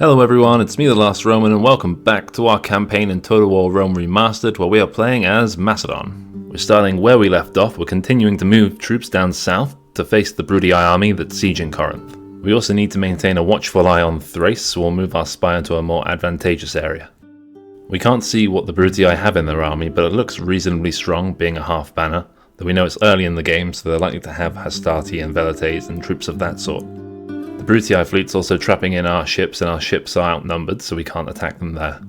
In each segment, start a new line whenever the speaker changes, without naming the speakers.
Hello everyone, it's me the Last Roman and welcome back to our campaign in Total War Rome Remastered where we are playing as Macedon. We're starting where we left off. We're continuing to move troops down south to face the Bruttii army that's sieging Corinth. We also need to maintain a watchful eye on Thrace, so we'll move our spy into a more advantageous area. We can't see what the Bruttii have in their army, but it looks reasonably strong, being a half banner, though we know it's early in the game, so they're likely to have Hastati and Velites and troops of that sort. The Bruttii fleet's also trapping in our ships, and our ships are outnumbered, so we can't attack them there.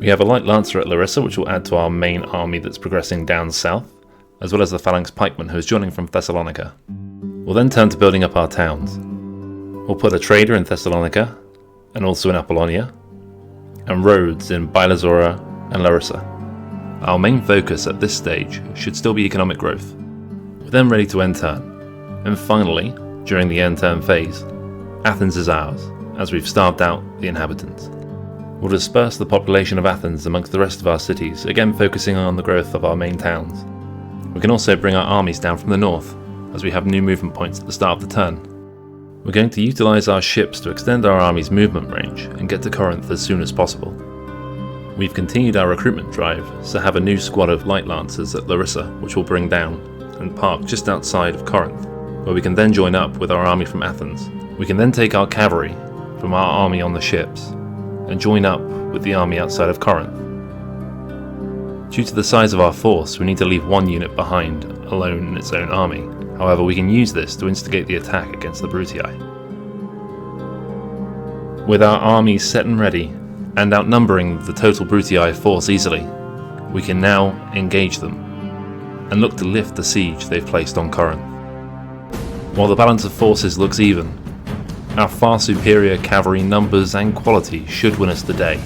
We have a light lancer at Larissa, which will add to our main army that's progressing down south, as well as the phalanx pikeman who is joining from Thessalonica. We'll then turn to building up our towns. We'll put a trader in Thessalonica, and also in Apollonia, and roads in Bilazora and Larissa. Our main focus at this stage should still be economic growth. We're then ready to end turn. And finally, during the end turn phase, Athens is ours, as we've starved out the inhabitants. We'll disperse the population of Athens amongst the rest of our cities, again focusing on the growth of our main towns. We can also bring our armies down from the north, as we have new movement points at the start of the turn. We're going to utilise our ships to extend our army's movement range and get to Corinth as soon as possible. We've continued our recruitment drive, so have a new squad of light lancers at Larissa, which we'll bring down and park just outside of Corinth, where we can then join up with our army from Athens. We can then take our cavalry from our army on the ships and join up with the army outside of Corinth. Due to the size of our force, we need to leave one unit behind, alone in its own army. However, we can use this to instigate the attack against the Bruttii. With our armies set and ready, and outnumbering the total Bruttii force easily, we can now engage them and look to lift the siege they've placed on Corinth. While the balance of forces looks even, our far superior cavalry numbers and quality should win us the day.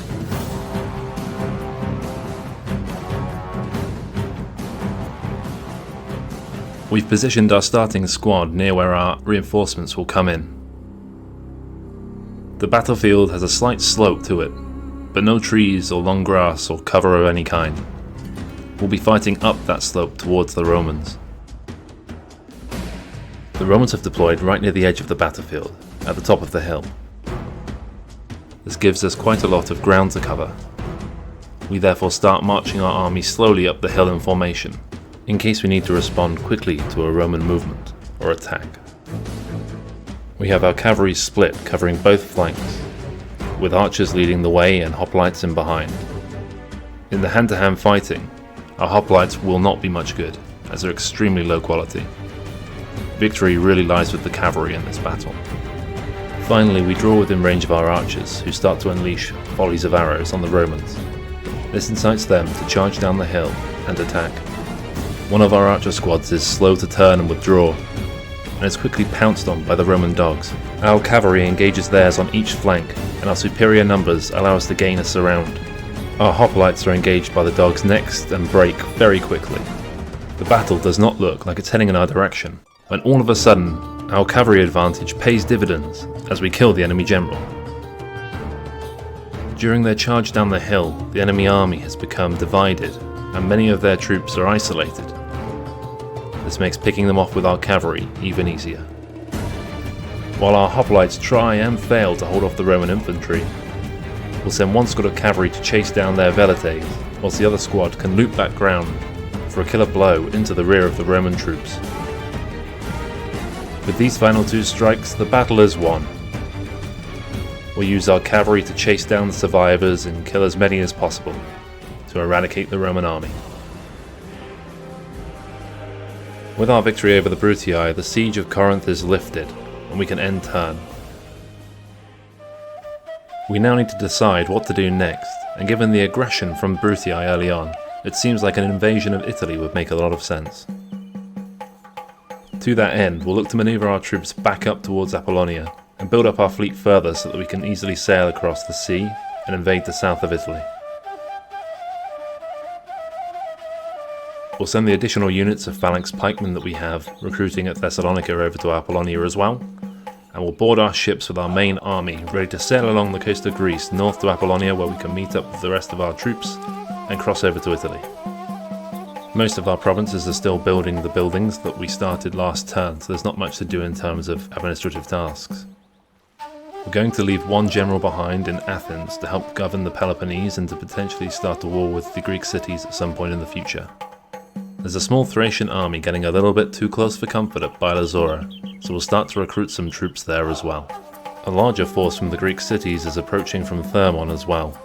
We've positioned our starting squad near where our reinforcements will come in. The battlefield has a slight slope to it, but no trees or long grass or cover of any kind. We'll be fighting up that slope towards the Romans. The Romans have deployed right near the edge of the battlefield, at the top of the hill. This gives us quite a lot of ground to cover. We therefore start marching our army slowly up the hill in formation, in case we need to respond quickly to a Roman movement or attack. We have our cavalry split covering both flanks, with archers leading the way and hoplites in behind. In the hand-to-hand fighting, our hoplites will not be much good, as they're extremely low quality. Victory really lies with the cavalry in this battle. Finally, we draw within range of our archers, who start to unleash volleys of arrows on the Romans. This incites them to charge down the hill and attack. One of our archer squads is slow to turn and withdraw, and is quickly pounced on by the Roman dogs. Our cavalry engages theirs on each flank, and our superior numbers allow us to gain a surround. Our hoplites are engaged by the dogs next and break very quickly. The battle does not look like it's heading in our direction, when all of a sudden, our cavalry advantage pays dividends as we kill the enemy general. During their charge down the hill, the enemy army has become divided, and many of their troops are isolated. This makes picking them off with our cavalry even easier. While our hoplites try and fail to hold off the Roman infantry, we'll send one squad of cavalry to chase down their Velites, whilst the other squad can loop back ground for a killer blow into the rear of the Roman troops. With these final two strikes, the battle is won. We'll use our cavalry to chase down the survivors and kill as many as possible to eradicate the Roman army. With our victory over the Bruttii, the siege of Corinth is lifted, and we can end turn. We now need to decide what to do next, and given the aggression from Bruttii early on, it seems like an invasion of Italy would make a lot of sense. To that end, we'll look to manoeuvre our troops back up towards Apollonia, and build up our fleet further so that we can easily sail across the sea and invade the south of Italy. We'll send the additional units of phalanx pikemen that we have recruiting at Thessalonica over to Apollonia as well, and we'll board our ships with our main army ready to sail along the coast of Greece north to Apollonia, where we can meet up with the rest of our troops and cross over to Italy. Most of our provinces are still building the buildings that we started last turn, so there's not much to do in terms of administrative tasks. We're going to leave one general behind in Athens to help govern the Peloponnese and to potentially start a war with the Greek cities at some point in the future. There's a small Thracian army getting a little bit too close for comfort at Bylazora, so we'll start to recruit some troops there as well. A larger force from the Greek cities is approaching from Thermon as well.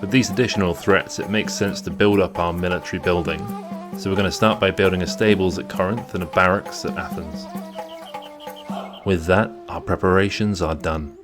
With these additional threats, it makes sense to build up our military building, so we're going to start by building a stables at Corinth and a barracks at Athens. With that, our preparations are done.